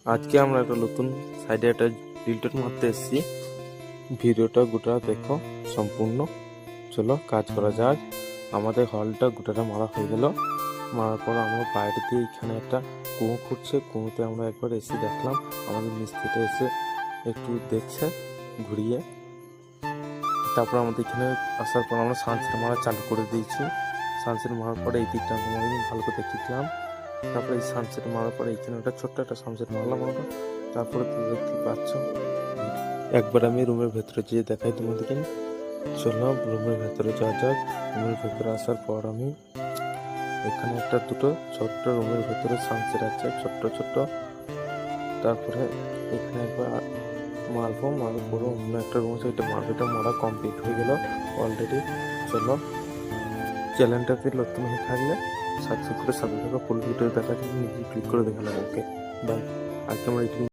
আজকে আমরা একটা নতুন সাইডে একটা লিল্টন মারতে এসেছি। ভিডিওটা গোটা দেখো সম্পূর্ণ। চলো কাজ করা যাক। আমাদের হলটা গোটাটা মারা হয়ে গেল। মারার পর আমরা বাইরে দিয়ে এখানে একটা কুয়ো খুঁড়ছে। কুয়োতে আমরা একবার এসে দেখলাম, আমাদের মিস্ত্রিটা এসে একটু দেখছে ঘুরিয়ে। তারপর আমাদের এখানে আসার পর আমরা সানসেট মারা চালু করে দিয়েছি। সানসেট মারার পরে এই দিকটা আমরা ভালো করে দেখলাম। তারপরে এই সানসেট মারার পরে এখানে একটা ছোট্ট একটা সানসেট মারলাম আমরা। তারপরে তুমি দেখতে পাচ্ছ, একবার আমি রুমের ভেতরে যেয়ে দেখাই তোমাদেরকে। চলো রুমের ভেতরে যাওয়া যাক। রুমের ভেতরে আসার পর আমি এখানে একটা দুটো ছোট্ট রুমের ভেতরে সানসেট আছে, ছোট্ট ছোট্ট। তারপরে এখানে একবার মারার পরে অন্য একটা রুম আছে, এটা এটা মারা কমপ্লিট হয়ে গেল অলরেডি। চলো চ্যানেলটাতে নতুন হয়ে থাকলে সাবস্ক্রাইব করে সাথে থাকা ফুল ভিডিও দেখার জন্য নিজে ক্লিক করে দেখালাম। Okay bye. আজকে আমরা